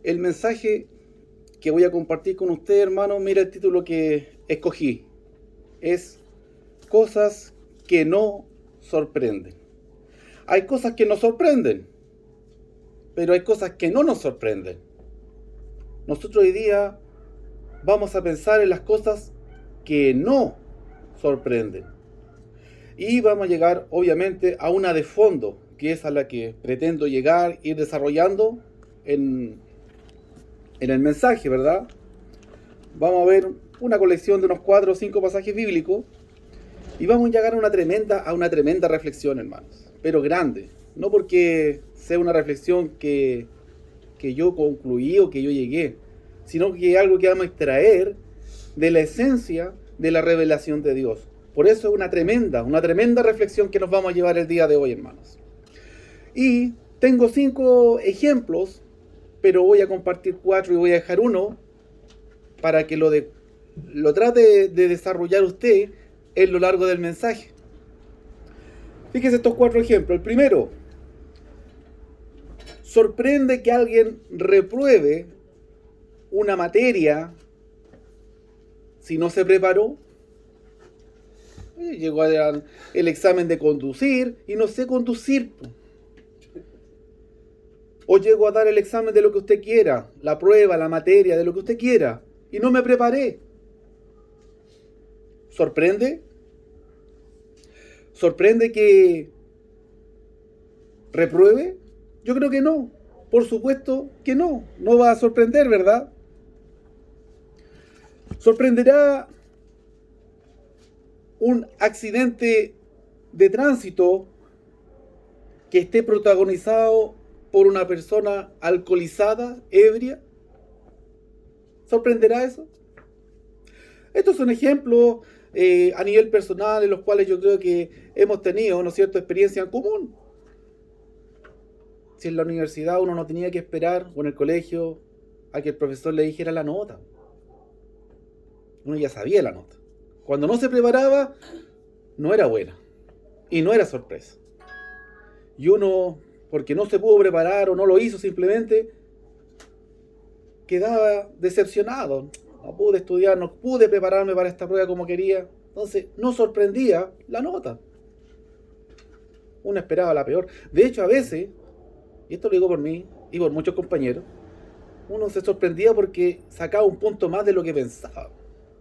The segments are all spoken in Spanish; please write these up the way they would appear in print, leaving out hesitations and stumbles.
El mensaje que voy a compartir con usted, hermano, mira el título que escogí. Es cosas que no sorprenden. Hay cosas que nos sorprenden, pero hay cosas que no nos sorprenden. Nosotros hoy día vamos a pensar en las cosas que no sorprenden. Y vamos a llegar, obviamente, a una de fondo, que es a la que pretendo llegar, ir desarrollando en, en el mensaje, ¿verdad? Vamos a ver una colección de unos 4 o 5 pasajes bíblicos y vamos a llegar a una tremenda reflexión, hermanos, pero grande. No porque sea una reflexión que yo concluí o que yo llegué, sino que es algo que vamos a extraer de la esencia de la revelación de Dios. Por eso es una tremenda reflexión que nos vamos a llevar el día de hoy, hermanos. Y tengo 5 ejemplos, pero voy a compartir 4 y voy a dejar uno para que lo trate de desarrollar usted en lo largo del mensaje. Fíjese estos 4 ejemplos. El primero, sorprende que alguien repruebe una materia si no se preparó. Llegó al el examen de conducir y no sé conducir. O llego a dar el examen de lo que usted quiera, la prueba, la materia, de lo que usted quiera, y no me preparé. ¿Sorprende? ¿Sorprende que repruebe? Yo creo que no. Por supuesto que no. No va a sorprender, ¿verdad? ¿Sorprenderá un accidente de tránsito que esté protagonizado por una persona alcoholizada, ebria? ¿Sorprenderá eso? Estos son ejemplos a nivel personal en los cuales yo creo que hemos tenido, ¿no es cierto?, experiencia en común. Si en la universidad uno no tenía que esperar, o en el colegio, a que el profesor le dijera la nota. Uno ya sabía la nota. Cuando no se preparaba, no era buena. Y no era sorpresa. Y uno, porque no se pudo preparar o no lo hizo simplemente, quedaba decepcionado. No pude estudiar, no pude prepararme para esta prueba como quería. Entonces, no sorprendía la nota. Uno esperaba la peor. De hecho, a veces, y esto lo digo por mí y por muchos compañeros, uno se sorprendía porque sacaba un punto más de lo que pensaba.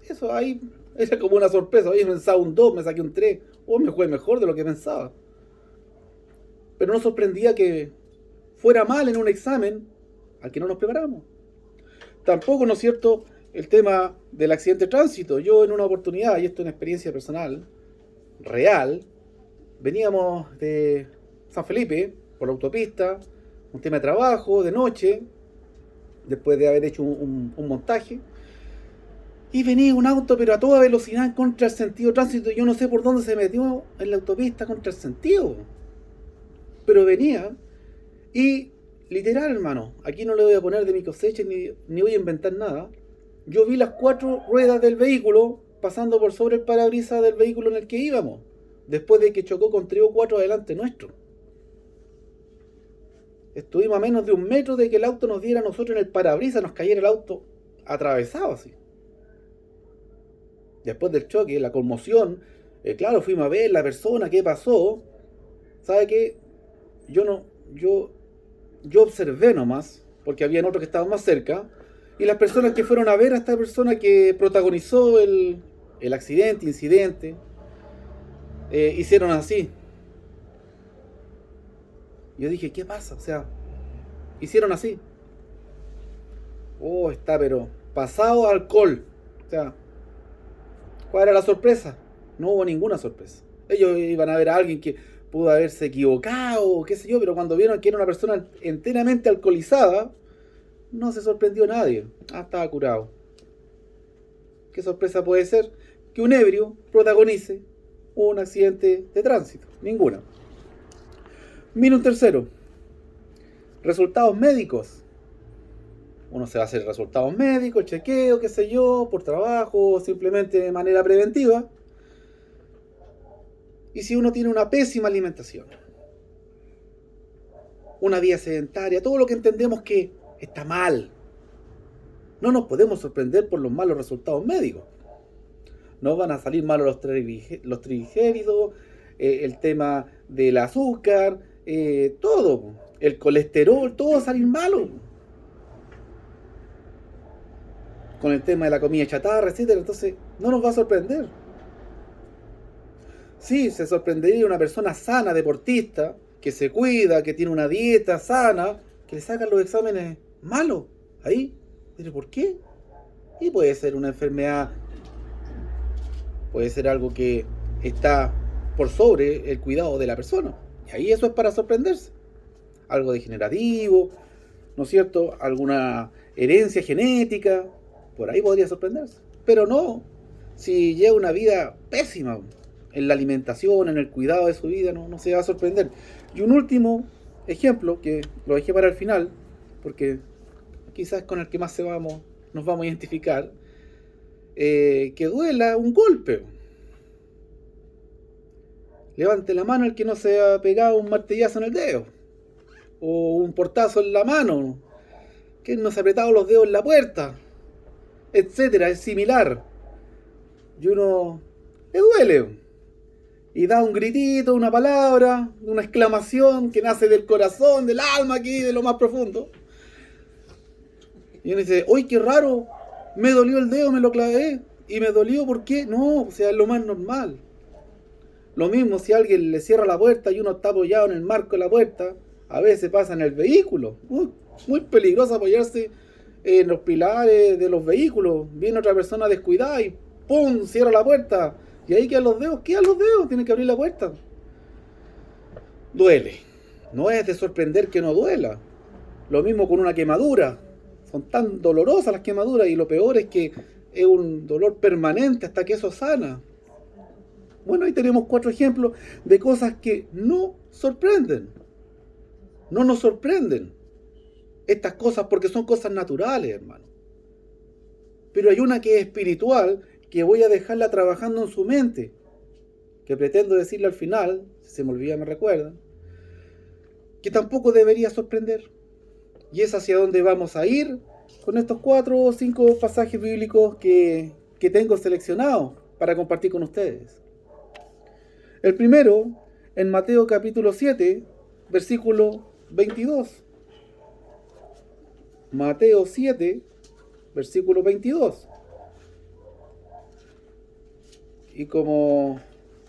Eso ahí era como una sorpresa. Oye, pensaba un 2, me saqué un 3. O me fue mejor de lo que pensaba. Pero no sorprendía que fuera mal en un examen al que no nos preparamos. Tampoco, ¿no es cierto?, el tema del accidente de tránsito. Yo en una oportunidad, y esto es una experiencia personal, real, veníamos de San Felipe por la autopista, un tema de trabajo, de noche, después de haber hecho un montaje, y venía un auto pero a toda velocidad en contra del sentido de tránsito. Yo no sé por dónde se metió en la autopista contra el sentido, pero venía y literal, hermano, aquí no le voy a poner de mi cosecha ni voy a inventar nada. Yo vi las 4 ruedas del vehículo pasando por sobre el parabrisas del vehículo en el que íbamos, después de que chocó con 3 o 4 adelante nuestro. Estuvimos a menos de 1 metro de que el auto nos diera a nosotros en el parabrisas, nos cayera el auto atravesado así. Después del choque, la conmoción, claro, fuimos a ver la persona, qué pasó. ¿Sabe qué? Yo no, yo observé nomás, porque habían otros que estaban más cerca, y las personas que fueron a ver a esta persona que protagonizó el accidente, incidente, hicieron así. Yo dije, ¿qué pasa? O sea, hicieron así. Oh, está pero pasado alcohol. O sea, ¿cuál era la sorpresa? No hubo ninguna sorpresa. Ellos iban a ver a alguien que pudo haberse equivocado, qué sé yo, pero cuando vieron que era una persona enteramente alcoholizada, no se sorprendió nadie. Ah, estaba curado. ¿Qué sorpresa puede ser que un ebrio protagonice un accidente de tránsito? Ninguna. Mira un tercero. Resultados médicos. Uno se va a hacer resultados médicos, chequeo, qué sé yo, por trabajo, o simplemente de manera preventiva. Y si uno tiene una pésima alimentación, una vida sedentaria, todo lo que entendemos que está mal. No nos podemos sorprender por los malos resultados médicos. No van a salir malos los triglicéridos, el tema del azúcar, todo. El colesterol, todo va a salir malo. Con el tema de la comida chatarra, etcétera. Entonces, no nos va a sorprender. Sí, se sorprendería una persona sana, deportista, que se cuida, que tiene una dieta sana, que le sacan los exámenes malos. Ahí, ¿pero por qué? Y puede ser una enfermedad, puede ser algo que está por sobre el cuidado de la persona. Y ahí eso es para sorprenderse. Algo degenerativo, ¿no es cierto? Alguna herencia genética, por ahí podría sorprenderse. Pero no, si lleva una vida pésima en la alimentación, en el cuidado de su vida, no se va a sorprender. Y un último ejemplo, que lo dejé para el final, porque quizás con el que más nos vamos a identificar, que duela un golpe. Levante la mano el que no se ha pegado un martillazo en el dedo, o un portazo en la mano, que no se ha apretado los dedos en la puerta, etcétera. Es similar. Y uno le duele, y da un gritito, una palabra, una exclamación que nace del corazón, del alma, aquí, de lo más profundo. Y uno dice, ¡uy, qué raro! Me dolió el dedo, me lo clavé. ¿Y me dolió por qué? No, o sea, es lo más normal. Lo mismo si alguien le cierra la puerta y uno está apoyado en el marco de la puerta, a veces pasa en el vehículo. Muy peligroso apoyarse en los pilares de los vehículos. Viene otra persona descuidada y ¡pum! Cierra la puerta. Y ahí quedan los dedos. Tiene que abrir la puerta. Duele. No es de sorprender que no duela. Lo mismo con una quemadura. Son tan dolorosas las quemaduras y lo peor es que es un dolor permanente hasta que eso sana. Bueno, ahí tenemos 4 ejemplos de cosas que no sorprenden. No nos sorprenden estas cosas porque son cosas naturales, hermano. Pero hay una que es espiritual, que voy a dejarla trabajando en su mente, que pretendo decirle al final, si se me olvida me recuerdan, que tampoco debería sorprender. Y es hacia donde vamos a ir con estos 4 o 5 pasajes bíblicos que tengo seleccionados para compartir con ustedes. El primero, en Mateo capítulo 7, versículo 22. Mateo 7, versículo 22. Y como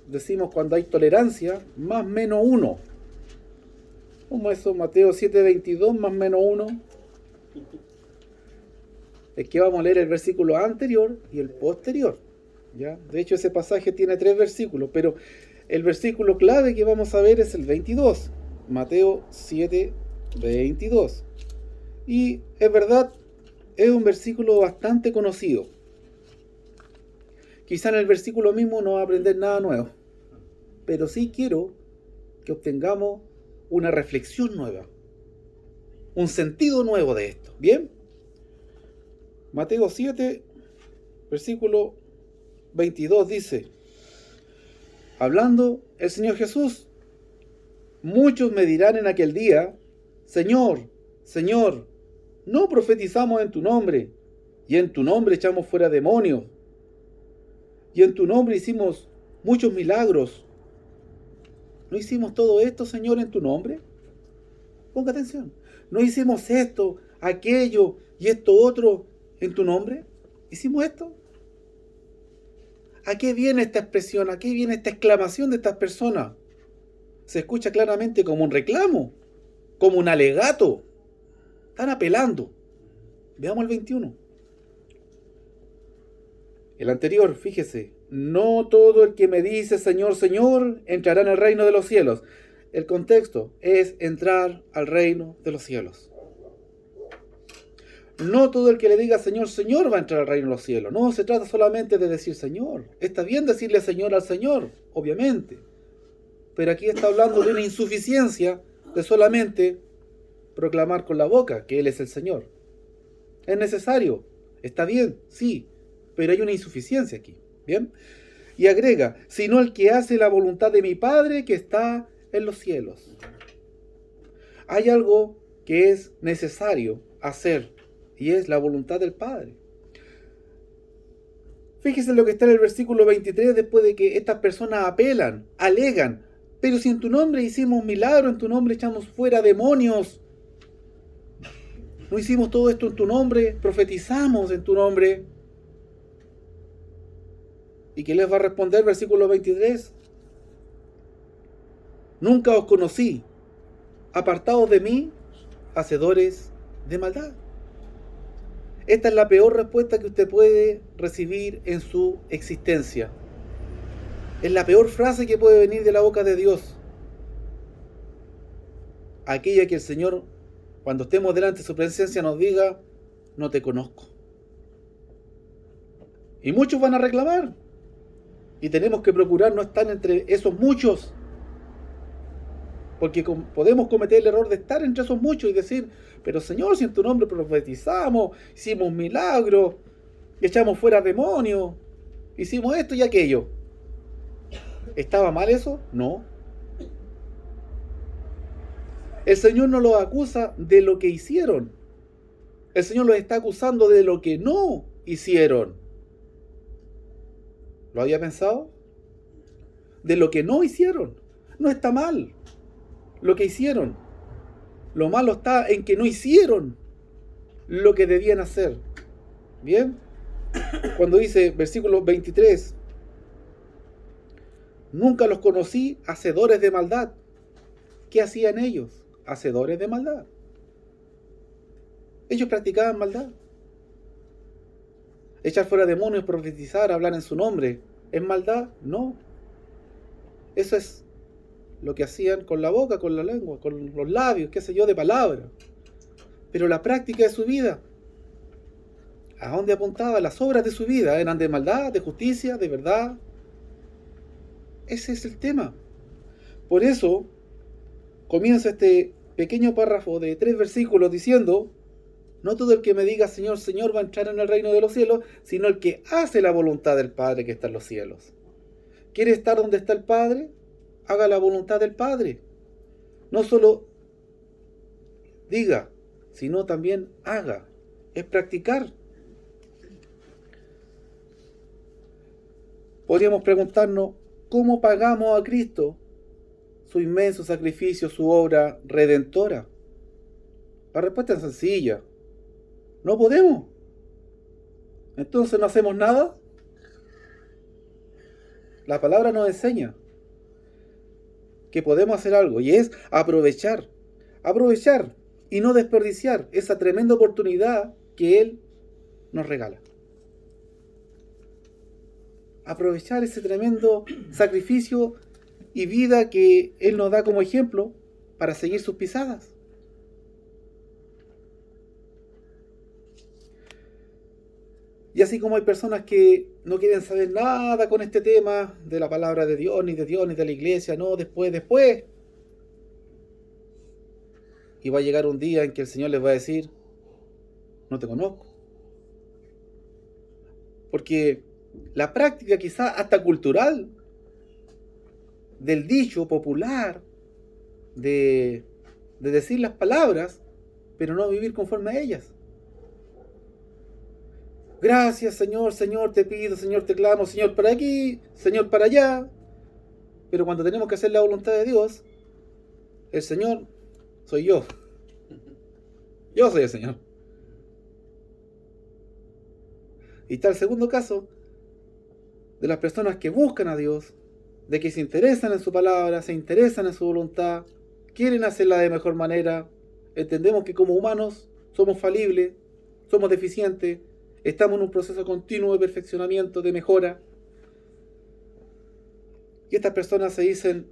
decimos cuando hay tolerancia, más menos 1. ¿Cómo eso? Mateo 7, 22 más menos 1. Es que vamos a leer el versículo anterior y el posterior, ¿ya? De hecho, ese pasaje tiene 3 versículos, pero el versículo clave que vamos a ver es el 22. Mateo 7, 22. Y es verdad, es un versículo bastante conocido. Quizá en el versículo mismo no va a aprender nada nuevo, pero sí quiero que obtengamos una reflexión nueva, un sentido nuevo de esto. ¿Bien? Mateo 7, versículo 22 dice, hablando el Señor Jesús, muchos me dirán en aquel día, Señor, Señor, ¿no profetizamos en tu nombre? Y en tu nombre echamos fuera demonios. Y en tu nombre hicimos muchos milagros. ¿No hicimos todo esto, Señor, en tu nombre? Ponga atención. ¿No hicimos esto, aquello y esto otro en tu nombre? ¿Hicimos esto? ¿A qué viene esta expresión? ¿A qué viene esta exclamación de estas personas? Se escucha claramente como un reclamo, como un alegato. Están apelando. Veamos el 21. El anterior, fíjese, no todo el que me dice Señor, Señor, entrará en el reino de los cielos. El contexto es entrar al reino de los cielos. No todo el que le diga Señor, Señor va a entrar al reino de los cielos. No, se trata solamente de decir Señor. Está bien decirle Señor al Señor, obviamente. Pero aquí está hablando de una insuficiencia de solamente proclamar con la boca que Él es el Señor. Es necesario, está bien, sí, pero hay una insuficiencia aquí. ¿Bien? Y agrega, sino el que hace la voluntad de mi Padre que está en los cielos. Hay algo que es necesario hacer, y es la voluntad del Padre. Fíjese lo que está en el versículo 23, después de que estas personas apelan, alegan, pero si en tu nombre hicimos milagros, en tu nombre echamos fuera demonios, no hicimos todo esto en tu nombre, profetizamos en tu nombre. ¿Y qué les va a responder? Versículo 23. Nunca os conocí, apartados de mí, hacedores de maldad. Esta es la peor respuesta que usted puede recibir en su existencia. Es la peor frase que puede venir de la boca de Dios. Aquella que el Señor, cuando estemos delante de su presencia, nos diga: no te conozco. Y muchos van a reclamar. Y tenemos que procurar no estar entre esos muchos. Porque podemos cometer el error de estar entre esos muchos y decir: pero Señor, si en tu nombre profetizamos, hicimos milagros, echamos fuera demonios, hicimos esto y aquello. ¿Estaba mal eso? No. El Señor no los acusa de lo que hicieron. El Señor los está acusando de lo que no hicieron. ¿Lo había pensado? De lo que no hicieron. No está mal lo que hicieron. Lo malo está en que no hicieron lo que debían hacer. Bien, cuando dice versículo 23, nunca los conocí hacedores de maldad. ¿Qué hacían ellos? Hacedores de maldad. Ellos practicaban maldad. Echar fuera demonios, profetizar, hablar en su nombre, ¿es maldad? No. Eso es lo que hacían con la boca, con la lengua, con los labios, qué sé yo, de palabra. Pero la práctica de su vida, ¿a dónde apuntaba? Las obras de su vida eran de maldad, de justicia, de verdad. Ese es el tema. Por eso comienza este pequeño párrafo de 3 versículos diciendo: no todo el que me diga Señor, Señor va a entrar en el reino de los cielos, sino el que hace la voluntad del Padre que está en los cielos. ¿Quiere estar donde está el Padre? Haga la voluntad del Padre. No solo diga, sino también haga. Es practicar. Podríamos preguntarnos: ¿cómo pagamos a Cristo su inmenso sacrificio, su obra redentora? La respuesta es sencilla: no podemos. Entonces no hacemos nada. La palabra nos enseña que podemos hacer algo, y es aprovechar y no desperdiciar esa tremenda oportunidad que Él nos regala. Aprovechar ese tremendo sacrificio y vida que Él nos da como ejemplo para seguir sus pisadas. Y así como hay personas que no quieren saber nada con este tema de la palabra de Dios, ni de la iglesia, no, después. Y va a llegar un día en que el Señor les va a decir: no te conozco. Porque la práctica quizás hasta cultural del dicho popular de decir las palabras, pero no vivir conforme a ellas. Gracias, Señor, Señor, te pido, Señor, te clamo, Señor, para aquí, Señor, para allá. Pero cuando tenemos que hacer la voluntad de Dios, el Señor soy yo. Yo soy el Señor. Y está el segundo caso de las personas que buscan a Dios, de que se interesan en su palabra, se interesan en su voluntad, quieren hacerla de mejor manera. Entendemos que como humanos somos falibles, somos deficientes, estamos en un proceso continuo de perfeccionamiento, de mejora. Y estas personas se dicen: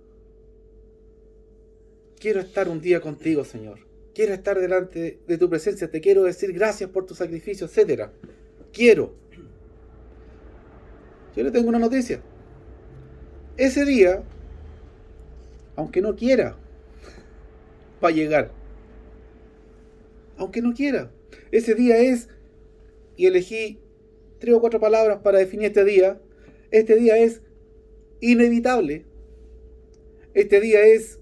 quiero estar un día contigo, Señor. Quiero estar delante de tu presencia. Te quiero decir gracias por tu sacrificio, etc. Quiero. Yo le tengo una noticia. Ese día, aunque no quiera, va a llegar. Aunque no quiera. Ese día es... Y elegí 3 o 4 palabras para definir este día. Este día es inevitable. Este día es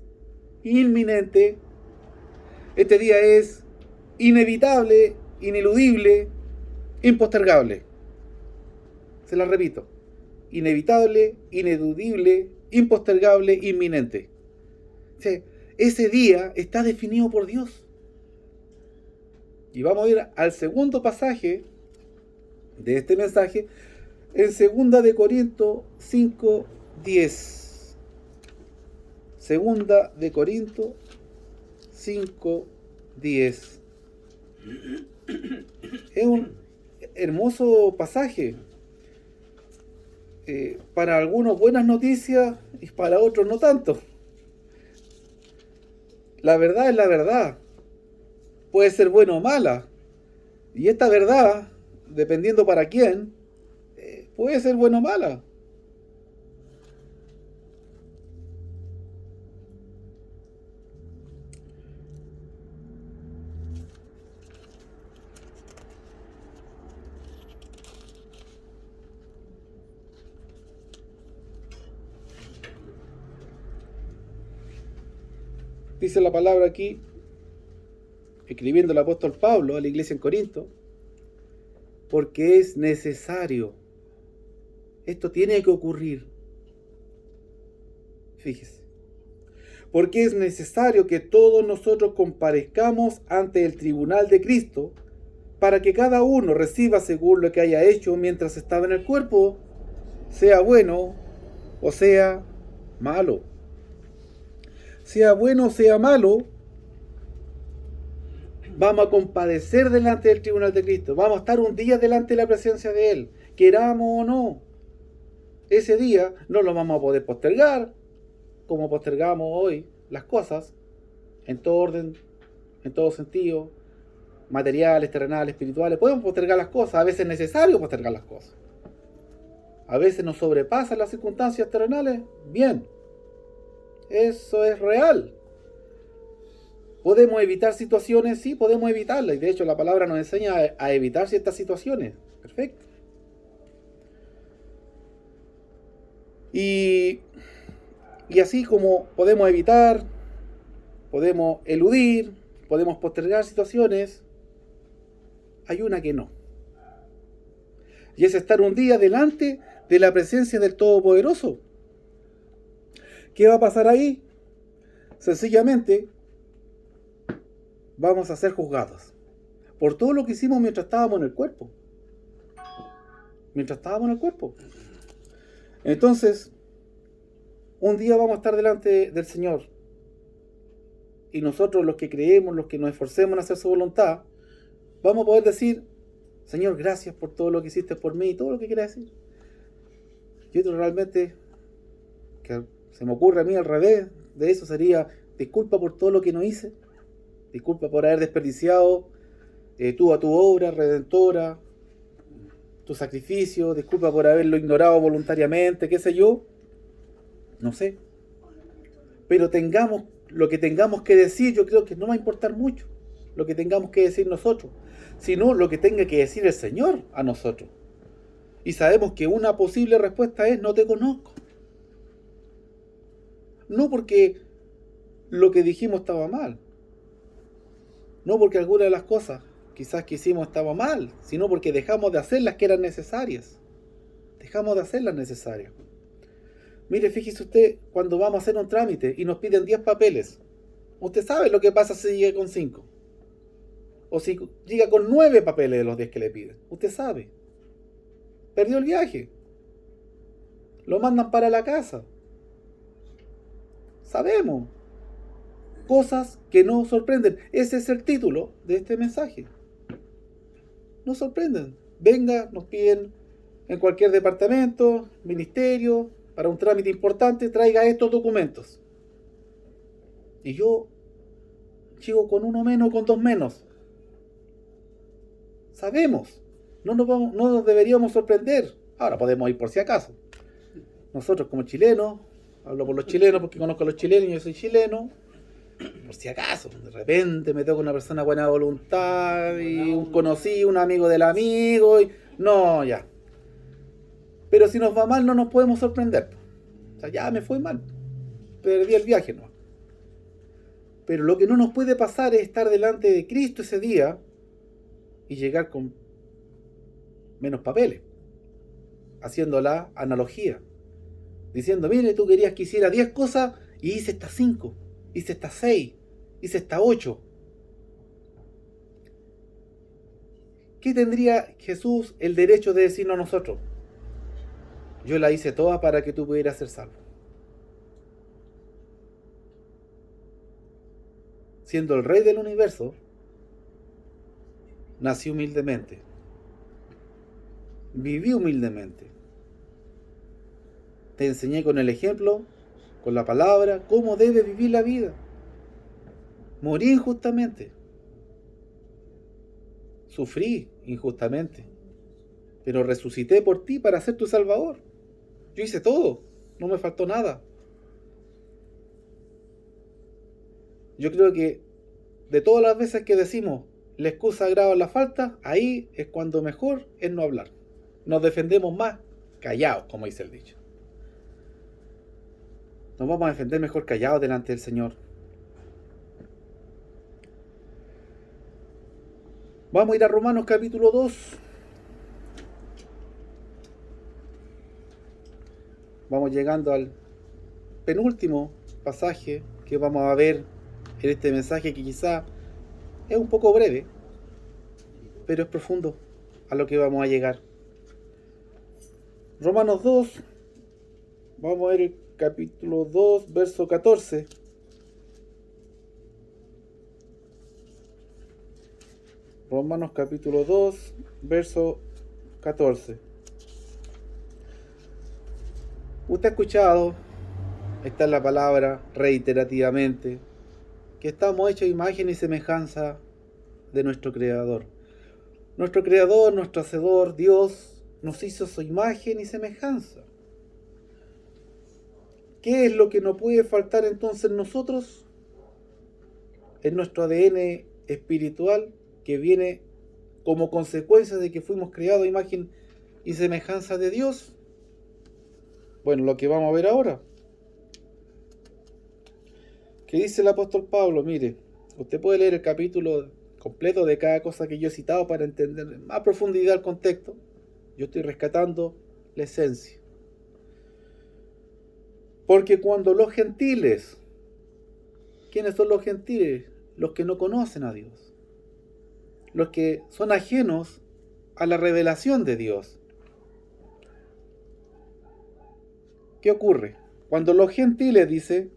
inminente. Este día es inevitable, ineludible, impostergable. Se la repito. Inevitable, ineludible, impostergable, inminente. O sea, ese día está definido por Dios. Y vamos a ir al segundo pasaje de este mensaje, en 2 de Corintios 5:10. 2 de Corintios 5:10. Es un hermoso pasaje. Para algunos buenas noticias y para otros no tanto. La verdad es la verdad. Puede ser buena o mala. Y esta verdad, dependiendo para quién, puede ser buena o mala. Dice la palabra aquí, escribiendo el apóstol Pablo a la iglesia en Corinto, porque es necesario. Esto tiene que ocurrir. Fíjese. Porque es necesario que todos nosotros comparezcamos ante el tribunal de Cristo, para que cada uno reciba según lo que haya hecho mientras estaba en el cuerpo, sea bueno o sea malo. Sea bueno o sea malo, vamos a compadecer delante del tribunal de Cristo. Vamos a estar un día delante de la presencia de Él, queramos o no. Ese día no lo vamos a poder postergar, como postergamos hoy las cosas, en todo orden, en todo sentido, materiales, terrenales, espirituales. Podemos postergar las cosas, a veces es necesario postergar las cosas. A veces nos sobrepasan las circunstancias terrenales, bien. Eso es real. ¿Podemos evitar situaciones? Sí, podemos evitarlas. Y de hecho la palabra nos enseña a evitar ciertas situaciones. Perfecto. Y así como podemos evitar, podemos eludir, podemos postergar situaciones, hay una que no. Y es estar un día delante de la presencia del Todopoderoso. ¿Qué va a pasar ahí? Sencillamente, vamos a ser juzgados por todo lo que hicimos mientras estábamos en el cuerpo. Mientras estábamos en el cuerpo. Entonces, un día vamos a estar delante del Señor. Y nosotros, los que creemos, los que nos esforcemos en hacer su voluntad, vamos a poder decir: Señor, gracias por todo lo que hiciste por mí, y todo lo que quieras decir. Y otro realmente, que se me ocurre a mí al revés de eso, sería: disculpa por todo lo que no hice, disculpa por haber desperdiciado tu obra redentora, tu sacrificio, disculpa por haberlo ignorado voluntariamente, qué sé yo, no sé. Pero tengamos lo que tengamos que decir, yo creo que no va a importar mucho lo que tengamos que decir nosotros, sino lo que tenga que decir el Señor a nosotros. Y sabemos que una posible respuesta es: no te conozco. No porque lo que dijimos estaba mal, no porque alguna de las cosas quizás que hicimos estaba mal, sino porque dejamos de hacer las que eran necesarias. Dejamos de hacer las necesarias. Mire, fíjese usted, cuando vamos a hacer un trámite y nos piden 10 papeles, usted sabe lo que pasa si llega con 5. O si llega con 9 papeles de los 10 que le piden. Usted sabe. Perdió el viaje. Lo mandan para la casa. Sabemos. Cosas que nos sorprenden. Ese es el título de este mensaje. Nos sorprenden. Venga, nos piden en cualquier departamento, ministerio, para un trámite importante, traiga estos documentos. Y yo sigo con uno menos, con dos menos. Sabemos. No nos deberíamos sorprender. Ahora podemos ir por si acaso. Nosotros como chilenos, hablo por los chilenos porque conozco a los chilenos y yo soy chileno, por si acaso, de repente me toca una persona buena voluntad y un conocido, un amigo del amigo, y no, ya. Pero si nos va mal no nos podemos sorprender. O sea, ya me fue mal. Perdí el viaje, ¿no? Pero lo que no nos puede pasar es estar delante de Cristo ese día y llegar con menos papeles, haciendo la analogía, diciendo, mire, tú querías que hiciera 10 cosas y hice estas 5, hice estas 6, hice estas 8. ¿Qué tendría Jesús el derecho de decirnos a nosotros? Yo la hice toda para que tú pudieras ser salvo. Siendo el rey del universo, nací humildemente, viví humildemente. Te enseñé con el ejemplo, con la palabra, cómo debes vivir la vida. Morí injustamente. Sufrí injustamente. Pero resucité por ti para ser tu salvador. Yo hice todo, no me faltó nada. Yo creo que de todas las veces que decimos la excusa agrava la falta, ahí es cuando mejor es no hablar. Nos defendemos más callados, como dice el dicho. Nos vamos a defender mejor callados delante del Señor. Vamos a ir a Romanos capítulo 2. Vamos llegando al penúltimo pasaje que vamos a ver en este mensaje, que quizá es un poco breve, pero es profundo a lo que vamos a llegar. Romanos 2, vamos a ver el capítulo 2, verso 14. Romanos capítulo 2, verso 14. Usted ha escuchado, está en la palabra reiterativamente, que estamos hechos a imagen y semejanza de nuestro Creador. Nuestro Creador, nuestro Hacedor, Dios, nos hizo su imagen y semejanza. ¿Qué es lo que no puede faltar entonces en nosotros? En nuestro ADN espiritual, que viene como consecuencia de que fuimos creados a imagen y semejanza de Dios. Bueno, lo que vamos a ver ahora. ¿Qué dice el apóstol Pablo? Mire, usted puede leer el capítulo completo de cada cosa que yo he citado para entender en más profundidad el contexto. Yo estoy rescatando la esencia. Porque cuando los gentiles, ¿quiénes son los gentiles? Los que no conocen a Dios. Los que son ajenos a la revelación de Dios. ¿Qué ocurre? Cuando los gentiles, dice,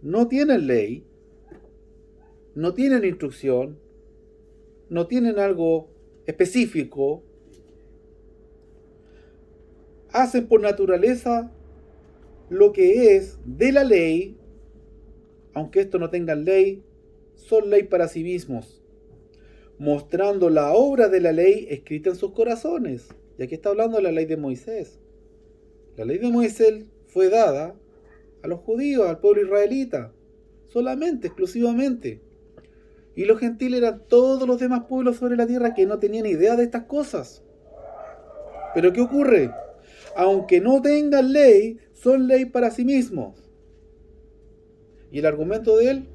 no tienen ley, no tienen instrucción, no tienen algo específico, hacen por naturaleza lo que es de la ley, aunque esto no tengan ley, son ley para sí mismos, mostrando la obra de la ley escrita en sus corazones. Y aquí está hablando de la ley de Moisés. La ley de Moisés fue dada a los judíos, al pueblo israelita, solamente, exclusivamente. Y los gentiles eran todos los demás pueblos sobre la tierra que no tenían idea de estas cosas. Pero ¿qué ocurre? Aunque no tengan ley, son ley para sí mismos. Y el argumento de él,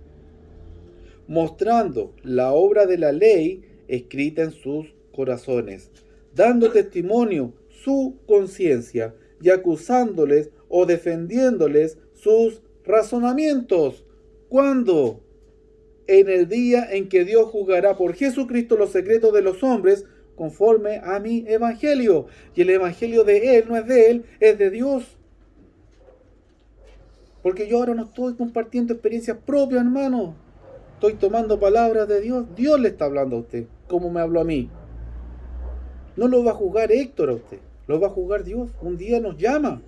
mostrando la obra de la ley escrita en sus corazones, dando testimonio su conciencia y acusándoles o defendiéndoles sus razonamientos. ¿Cuándo? En el día en que Dios juzgará por Jesucristo los secretos de los hombres conforme a mi evangelio. Y el evangelio de Él no es de Él, es de Dios. Porque yo ahora no estoy compartiendo experiencias propias, hermano. Estoy tomando palabras de Dios. Dios le está hablando a usted, como me habló a mí. No lo va a juzgar Héctor a usted, lo va a juzgar Dios. Un día nos llama,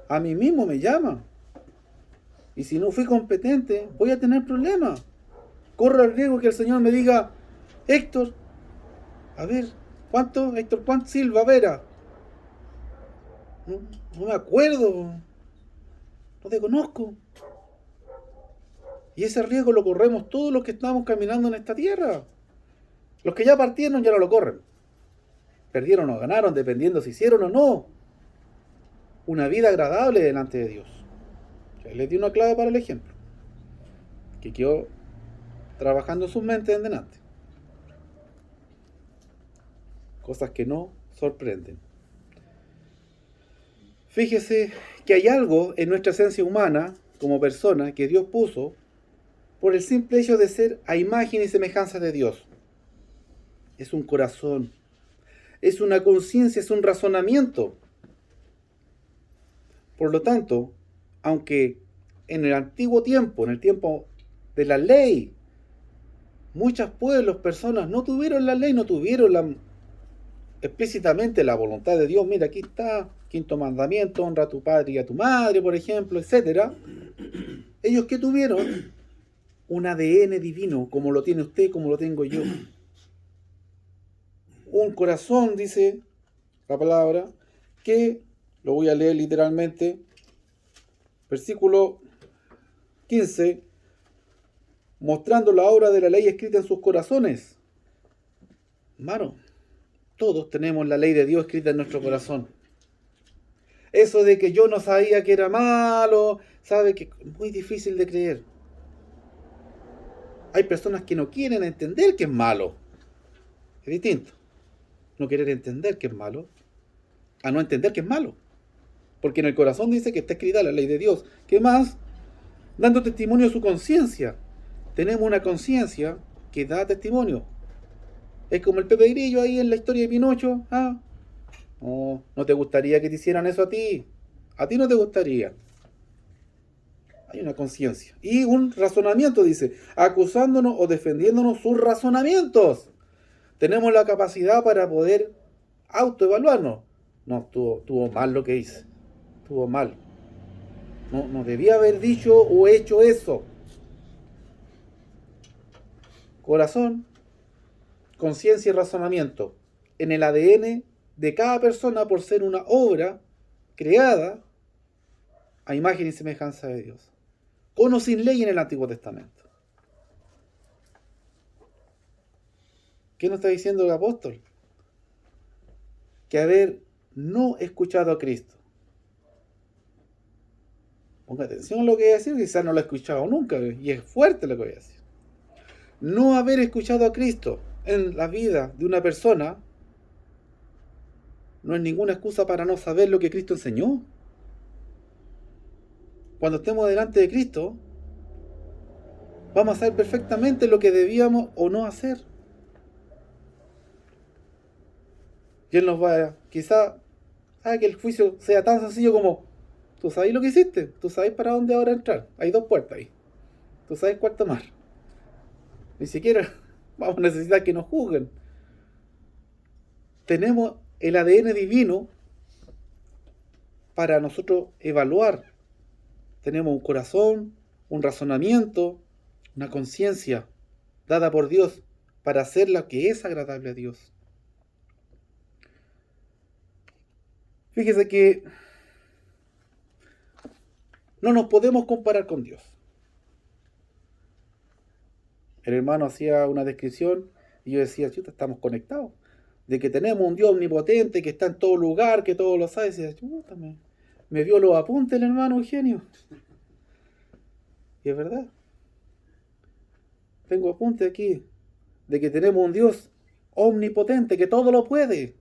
a mí mismo me llama. Y si no fui competente, voy a tener problemas. Corro el riesgo que el Señor me diga, Héctor, a ver, ¿cuánto? Héctor, ¿cuánto? Silva Vera. No me acuerdo. No te conozco. Y ese riesgo lo corremos todos los que estamos caminando en esta tierra. Los que ya partieron ya no lo corren. Perdieron o ganaron, dependiendo si hicieron o no una vida agradable delante de Dios. Les di una clave para el ejemplo, que quedó trabajando en sus mentes en delante. Cosas que no sorprenden. Fíjese que hay algo en nuestra esencia humana, como persona, que Dios puso por el simple hecho de ser a imagen y semejanza de Dios. Es un corazón, es una conciencia, es un razonamiento. Por lo tanto, aunque en el antiguo tiempo, en el tiempo de la ley, muchos pueblos, personas no tuvieron la ley, no tuvieron explícitamente la voluntad de Dios. Mira, aquí está, quinto mandamiento, honra a tu padre y a tu madre, por ejemplo, etcétera. Ellos que tuvieron un ADN divino, como lo tiene usted, como lo tengo yo. Un corazón, dice la palabra, que, lo voy a leer literalmente, versículo 15, mostrando la obra de la ley escrita en sus corazones. Hermano, todos tenemos la ley de Dios escrita en nuestro corazón. Eso de que yo no sabía que era malo, sabe que es muy difícil de creer. Hay personas que no quieren entender que es malo. Es distinto. No querer entender que es malo a no entender que es malo. Porque en el corazón dice que está escrita la ley de Dios. ¿Qué más? Dando testimonio de su conciencia. Tenemos una conciencia que da testimonio. Es como el Pepe Grillo ahí en la historia de Pinocho. No te gustaría que te hicieran eso a ti. A ti no te gustaría. Hay una conciencia. Y un razonamiento, dice, acusándonos o defendiéndonos sus razonamientos. Tenemos la capacidad para poder autoevaluarnos. No, estuvo mal lo que hice. Estuvo mal. No debía haber dicho o hecho eso. Corazón, conciencia y razonamiento. En el ADN de cada persona por ser una obra creada a imagen y semejanza de Dios. Con o sin ley en el Antiguo Testamento. ¿Qué nos está diciendo el apóstol? Que haber no escuchado a Cristo. Ponga atención a lo que voy a decir, quizás no lo he escuchado nunca, y es fuerte lo que voy a decir. No haber escuchado a Cristo en la vida de una persona no es ninguna excusa para no saber lo que Cristo enseñó. Cuando estemos delante de Cristo, vamos a saber perfectamente lo que debíamos o no hacer. Y Él nos va a, quizá, sabe que el juicio sea tan sencillo como, tú sabes lo que hiciste, tú sabes para dónde ahora entrar. Hay 2 puertas ahí. Tú sabes cuál tomar. Ni siquiera vamos a necesitar que nos juzguen. Tenemos el ADN divino para nosotros evaluar. Tenemos un corazón, un razonamiento, una conciencia dada por Dios para hacer lo que es agradable a Dios. Fíjese que no nos podemos comparar con Dios. El hermano hacía una descripción y yo decía, chuta, estamos conectados. De que tenemos un Dios omnipotente que está en todo lugar, que todo lo sabe. Y decía, chuta, me vio los apuntes el hermano Eugenio. Y es verdad. Tengo apuntes aquí de que tenemos un Dios omnipotente que todo lo puede.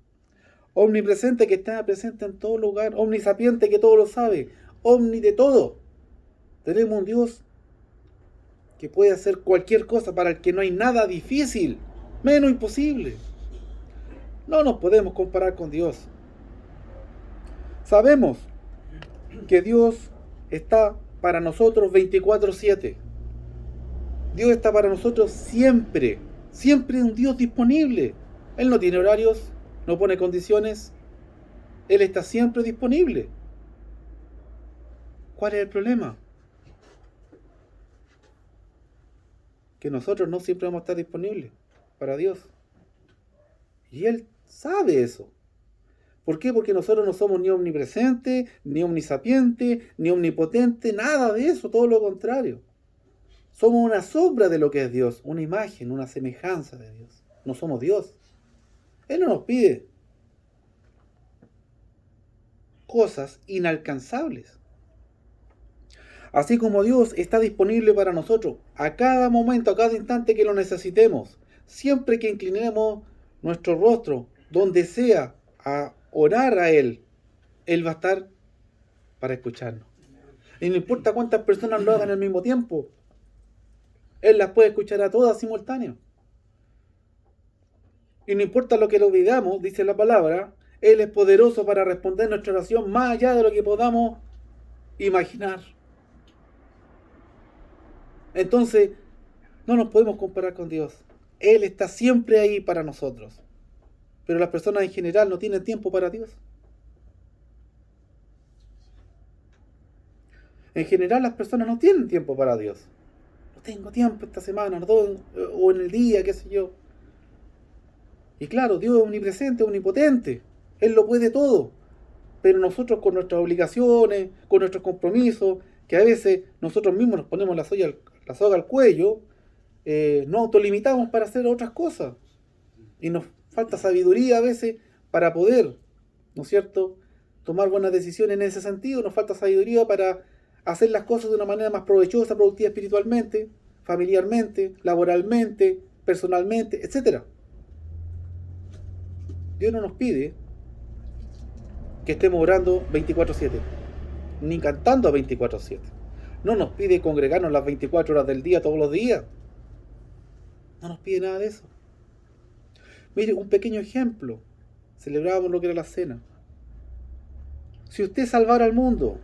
Omnipresente que está presente en todo lugar. Omnisapiente que todo lo sabe. Omni de todo. Tenemos un Dios que puede hacer cualquier cosa, para el que no hay nada difícil, menos imposible. No nos podemos comparar con Dios. Sabemos que Dios está para nosotros 24/7. Dios está para nosotros siempre. Siempre es un Dios disponible. Él no tiene horarios, no pone condiciones. Él está siempre disponible. ¿Cuál es el problema? Que nosotros no siempre vamos a estar disponibles para Dios. Y Él sabe eso. ¿Por qué? Porque nosotros no somos ni omnipresentes, ni omnisapientes, ni omnipotentes, nada de eso, todo lo contrario. Somos una sombra de lo que es Dios, una imagen, una semejanza de Dios. No somos Dios. Él no nos pide cosas inalcanzables. Así como Dios está disponible para nosotros a cada momento, a cada instante que lo necesitemos, siempre que inclinemos nuestro rostro, donde sea, a orar a Él, Él va a estar para escucharnos. Y no importa cuántas personas lo hagan al mismo tiempo, Él las puede escuchar a todas simultáneas. Y no importa lo que lo pidamos, dice la palabra, Él es poderoso para responder nuestra oración más allá de lo que podamos imaginar. Entonces, no nos podemos comparar con Dios. Él está siempre ahí para nosotros. Pero las personas en general no tienen tiempo para Dios. En general las personas no tienen tiempo para Dios. No tengo tiempo esta semana, o en el día, qué sé yo. Y claro, Dios es omnipresente, omnipotente. Él lo puede todo. Pero nosotros con nuestras obligaciones, con nuestros compromisos, que a veces nosotros mismos nos ponemos la soga al cuello, nos autolimitamos para hacer otras cosas. Y nos falta sabiduría a veces para poder, ¿no es cierto?, tomar buenas decisiones en ese sentido. Nos falta sabiduría para hacer las cosas de una manera más provechosa, productiva espiritualmente, familiarmente, laboralmente, personalmente, etc. Dios no nos pide que estemos orando 24/7, ni cantando 24/7. No nos pide congregarnos las 24 horas del día todos los días. No nos pide nada de eso. Mire, un pequeño ejemplo. Celebrábamos lo que era la cena. Si usted salvara al mundo,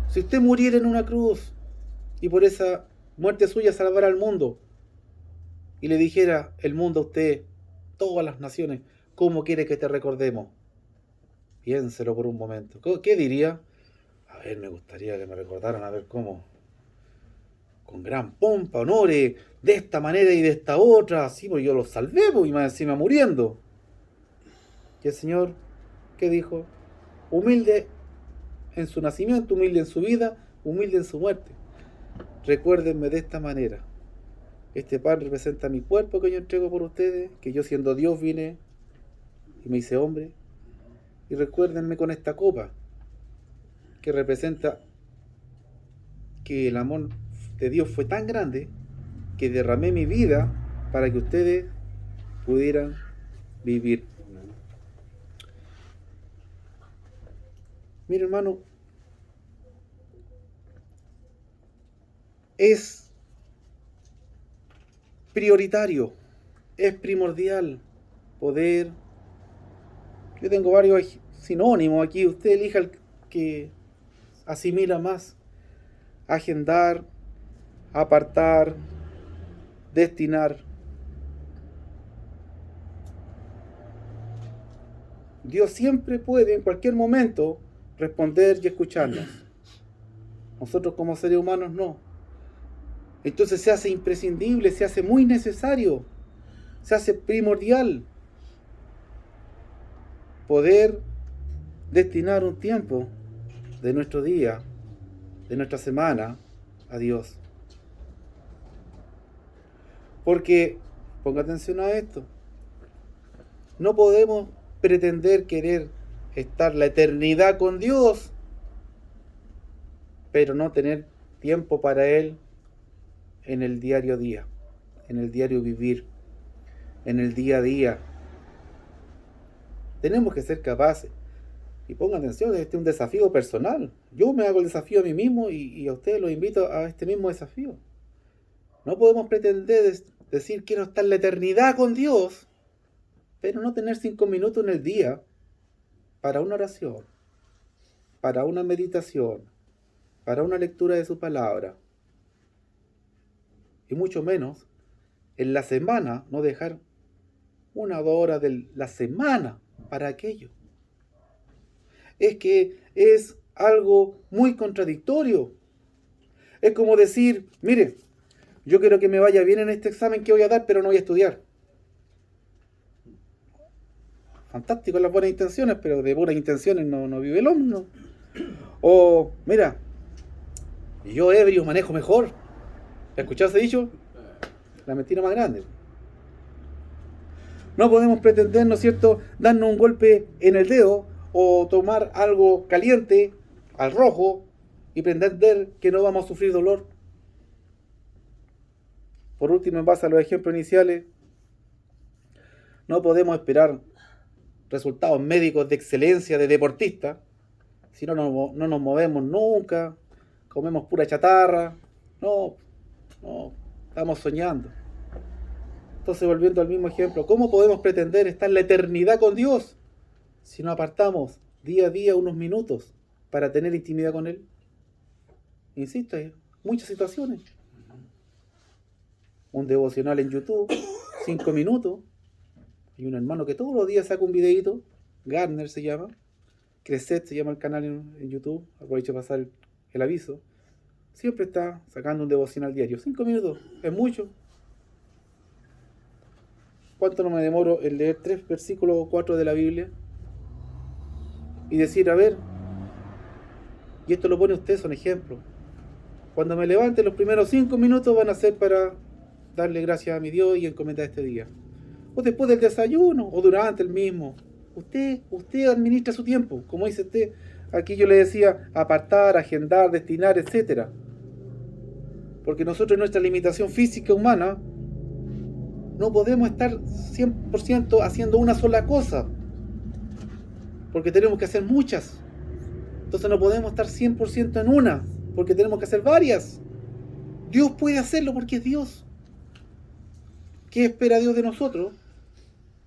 si usted muriera en una cruz y por esa muerte suya salvara al mundo y le dijera el mundo a usted, todas las naciones, ¿cómo quiere que te recordemos? Piénselo por un momento. ¿Qué diría? A ver, me gustaría que me recordaran, a ver cómo. Con gran pompa, honores, de esta manera y de esta otra, así, pues yo los salvé, pues, y más encima muriendo. Y el Señor, ¿qué dijo? Humilde en su nacimiento, humilde en su vida, humilde en su muerte. Recuérdenme de esta manera. Este pan representa mi cuerpo que yo entrego por ustedes, que yo siendo Dios vine y me hice hombre. Y recuérdenme con esta copa, que representa que el amor de Dios fue tan grande que derramé mi vida para que ustedes pudieran vivir. Mira, hermano, es prioritario, es primordial poder. Yo tengo varios sinónimos aquí, usted elija el que asimila más. Agendar, apartar, destinar. Dios siempre puede, en cualquier momento, responder y escucharnos. Nosotros como seres humanos no. Entonces se hace imprescindible, se hace muy necesario, se hace primordial poder destinar un tiempo de nuestro día, de nuestra semana, a Dios. Porque, ponga atención a esto, no podemos pretender querer estar la eternidad con Dios, pero no tener tiempo para Él en el diario día, en el diario vivir, en el día a día. Tenemos que ser capaces. Y pongan atención, este es un desafío personal. Yo me hago el desafío a mí mismo y a ustedes los invito a este mismo desafío. No podemos pretender decir quiero estar la eternidad con Dios, pero no tener 5 minutos en el día para una oración, para una meditación, para una lectura de su palabra. Y mucho menos en la semana no dejar 1 o 2 horas de la semana para aquello. Es que es algo muy contradictorio. Es como decir, mire, yo quiero que me vaya bien en este examen que voy a dar, pero no voy a estudiar. Fantástico las buenas intenciones, pero de buenas intenciones no vive el hombre, ¿no? O, mira, yo ebrio manejo mejor. ¿Escuchado ese dicho? La mentira más grande. No podemos pretender, ¿no es cierto?, darnos un golpe en el dedo o tomar algo caliente, al rojo, y pretender que no vamos a sufrir dolor. Por último, en base a los ejemplos iniciales, no podemos esperar resultados médicos de excelencia de deportistas si no nos movemos nunca, comemos pura chatarra. No, estamos soñando. Entonces, volviendo al mismo ejemplo, ¿cómo podemos pretender estar en la eternidad con Dios si no apartamos día a día unos minutos para tener intimidad con Él? Insisto, hay muchas situaciones. Un devocional en YouTube, 5 minutos. Hay un hermano que todos los días saca un videíto, Gardner se llama, Creset se llama el canal en YouTube, aprovecho para pasar el aviso. Siempre está sacando un devocional diario, 5 minutos, es mucho. ¿Cuánto no me demoro en leer 3 versículos o 4 de la Biblia? Y decir, a ver, y esto lo pone usted, son ejemplos. Cuando me levante, los primeros 5 minutos van a ser para darle gracias a mi Dios y encomendar este día. O después del desayuno, o durante el mismo. Usted administra su tiempo, como dice usted. Aquí yo le decía, apartar, agendar, destinar, etc. Porque nosotros en nuestra limitación física humana no podemos estar 100% haciendo una sola cosa. Porque tenemos que hacer muchas. Entonces no podemos estar 100% en una, porque tenemos que hacer varias. Dios puede hacerlo porque es Dios. ¿Qué espera Dios de nosotros?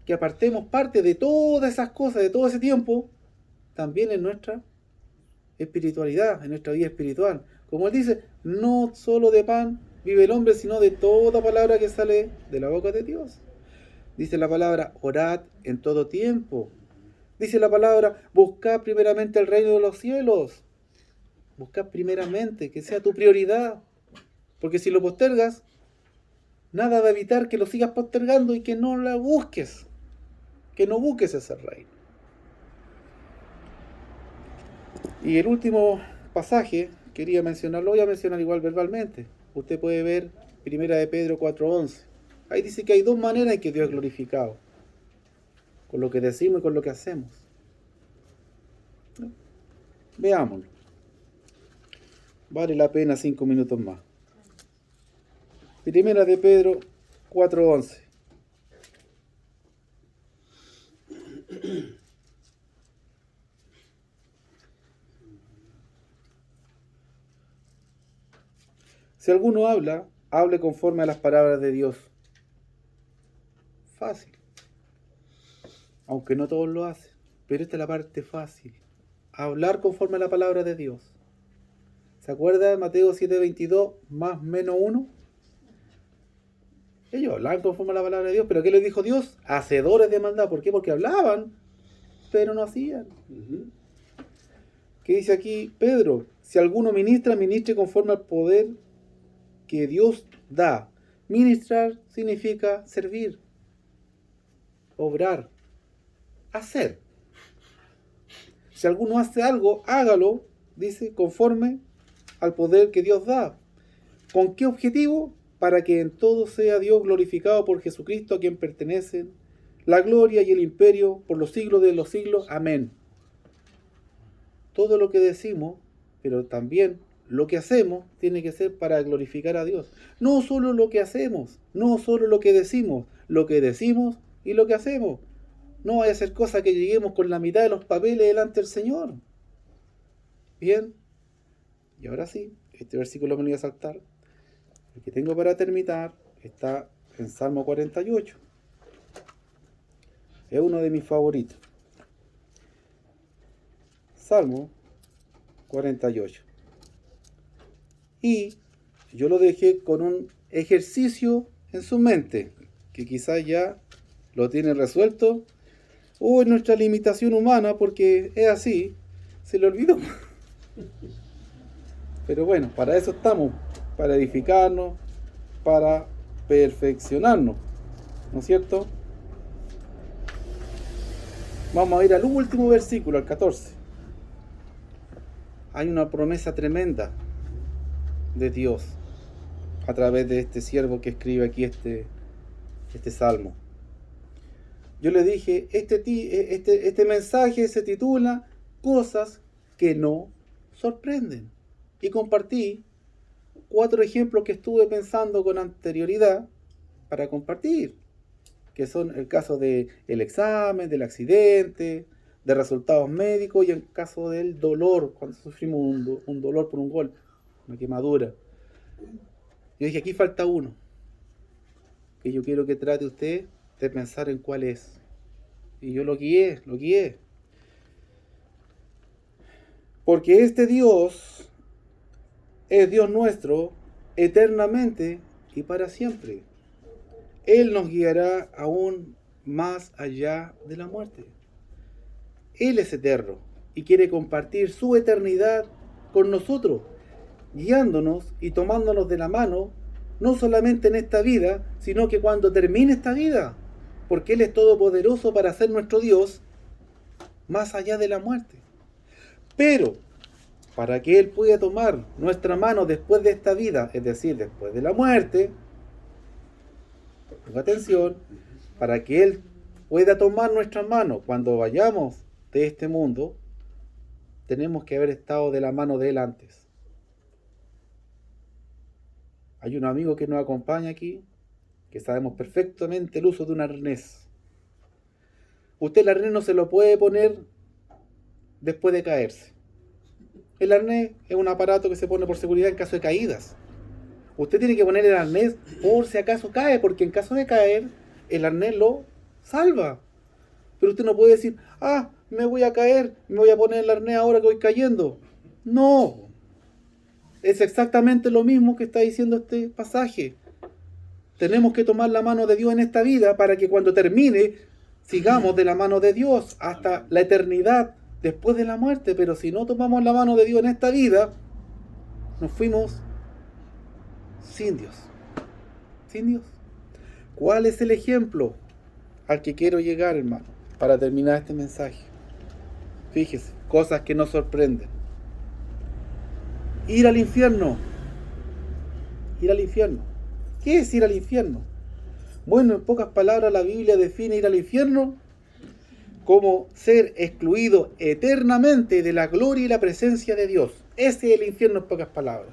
Que apartemos parte de todas esas cosas, de todo ese tiempo, también en nuestra espiritualidad, en nuestra vida espiritual. Como Él dice, no solo de pan vive el hombre, sino de toda palabra que sale de la boca de Dios. Dice la palabra, orad en todo tiempo. Dice la palabra, buscad primeramente el reino de los cielos. Buscad primeramente, que sea tu prioridad. Porque si lo postergas, nada va a evitar que lo sigas postergando y que no la busques. Que no busques ese reino. Y el último pasaje, quería mencionarlo, voy a mencionar igual verbalmente. Usted puede ver 1 de Pedro 4:11. Ahí dice que hay 2 maneras en que Dios es glorificado. Con lo que decimos y con lo que hacemos. Veámoslo. Vale la pena 5 minutos más. 1 de Pedro 4:11. Si alguno habla, hable conforme a las palabras de Dios. Fácil. Aunque no todos lo hacen. Pero esta es la parte fácil. Hablar conforme a la palabra de Dios. ¿Se acuerda de Mateo 7:22, más menos 1? Ellos hablaban conforme a la palabra de Dios, pero ¿qué les dijo Dios? Hacedores de maldad. ¿Por qué? Porque hablaban, pero no hacían. ¿Qué dice aquí Pedro? Si alguno ministra, ministre conforme al poder que Dios da. Ministrar significa servir, obrar, hacer. Si alguno hace algo, hágalo, dice, conforme al poder que Dios da. ¿Con qué objetivo? Para que en todo sea Dios glorificado por Jesucristo, a quien pertenecen la gloria y el imperio por los siglos de los siglos. Amén. Todo lo que decimos, pero también lo que hacemos, tiene que ser para glorificar a Dios. No solo lo que hacemos, no solo lo que decimos y lo que hacemos. No vaya a ser cosa que lleguemos con la mitad de los papeles delante del Señor. Bien. Y ahora sí, este versículo me lo voy a saltar. El que tengo para terminar está en Salmo 48. Es uno de mis favoritos. Salmo 48. Y yo lo dejé con un ejercicio en su mente, que quizás ya lo tiene resuelto, o en nuestra limitación humana, porque es así, se le olvidó. Pero bueno, para eso estamos, para edificarnos, para perfeccionarnos, ¿no es cierto? Vamos a ir al último versículo, al 14. Hay una promesa tremenda de Dios a través de este siervo que escribe aquí este salmo. Yo le dije, este mensaje se titula Cosas que no sorprenden. y compartí 4 ejemplos que estuve pensando con anterioridad para compartir, que son el caso del examen, del accidente, de resultados médicos y el caso del dolor, cuando sufrimos un dolor por un golpe, una quemadura. Yo dije, aquí falta uno, que yo quiero que trate usted de pensar en cuál es. Y yo lo guié. Porque este Dios es Dios nuestro eternamente y para siempre. Él nos guiará aún más allá de la muerte. Él es eterno y quiere compartir su eternidad con nosotros, guiándonos y tomándonos de la mano, no solamente en esta vida, sino que cuando termine esta vida, porque Él es todopoderoso para ser nuestro Dios más allá de la muerte. Pero, para que Él pueda tomar nuestra mano después de esta vida, es decir, después de la muerte, ponga atención, para que Él pueda tomar nuestra mano cuando vayamos de este mundo, tenemos que haber estado de la mano de Él antes. Hay un amigo que nos acompaña aquí, que sabemos perfectamente el uso de un arnés. Usted el arnés no se lo puede poner después de caerse. El arnés es un aparato que se pone por seguridad en caso de caídas. Usted tiene que poner el arnés por si acaso cae, porque en caso de caer, el arnés lo salva. Pero usted no puede decir, me voy a caer, me voy a poner el arnés ahora que voy cayendo. No. Es exactamente lo mismo que está diciendo este pasaje. Tenemos que tomar la mano de Dios en esta vida para que cuando termine, sigamos de la mano de Dios hasta la eternidad después de la muerte. Pero si no tomamos la mano de Dios en esta vida, nos fuimos sin Dios. Sin Dios. ¿Cuál es el ejemplo al que quiero llegar, hermano, para terminar este mensaje? Fíjese, cosas que nos sorprenden. Ir al infierno. Ir al infierno. ¿Qué es ir al infierno? Bueno, en pocas palabras, la Biblia define ir al infierno como ser excluido eternamente de la gloria y la presencia de Dios. Ese es el infierno en pocas palabras.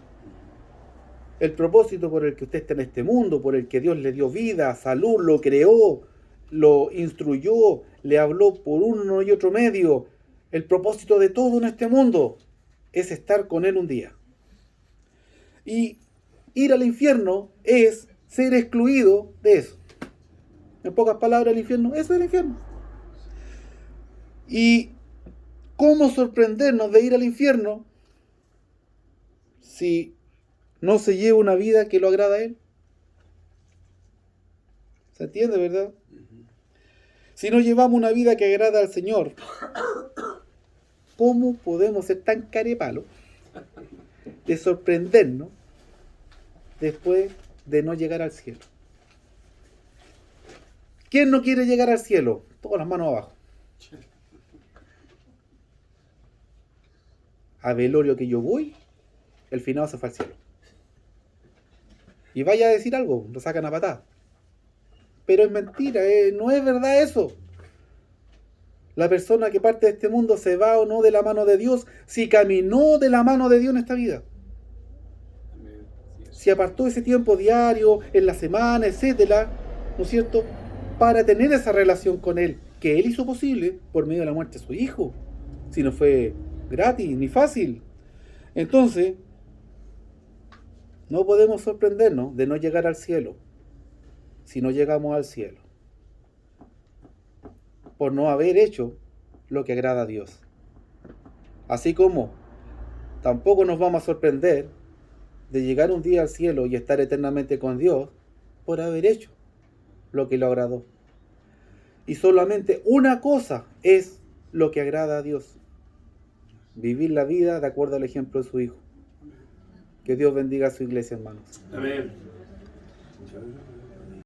El propósito por el que usted está en este mundo, por el que Dios le dio vida, salud, lo creó, lo instruyó, le habló por uno y otro medio. El propósito de todo en este mundo es estar con Él un día. Y ir al infierno es ser excluido de eso. En pocas palabras, el infierno, eso es el infierno. ¿Y cómo sorprendernos de ir al infierno si no se lleva una vida que lo agrada a Él? ¿Se entiende, verdad? Si no llevamos una vida que agrada al Señor, ¿cómo podemos ser tan carepalos de sorprendernos después de no llegar al cielo? ¿Quién no quiere llegar al cielo? Todas las manos abajo. A velorio que yo voy, el finado se fue al cielo. Y vaya a decir algo, lo sacan a patada. Pero es mentira, no es verdad eso. La persona que parte de este mundo se va o no de la mano de Dios, si caminó de la mano de Dios en esta vida. Si apartó ese tiempo diario, en la semana, etcétera, ¿no es cierto?, para tener esa relación con Él, que Él hizo posible por medio de la muerte de su Hijo. Si no fue gratis ni fácil. Entonces, no podemos sorprendernos de no llegar al cielo, si no llegamos al cielo, por no haber hecho lo que agrada a Dios. Así como tampoco nos vamos a sorprender de llegar un día al cielo y estar eternamente con Dios por haber hecho lo que lo agradó. Y solamente una cosa es lo que agrada a Dios: vivir la vida de acuerdo al ejemplo de su Hijo. Que Dios bendiga a su iglesia, hermanos. Amén.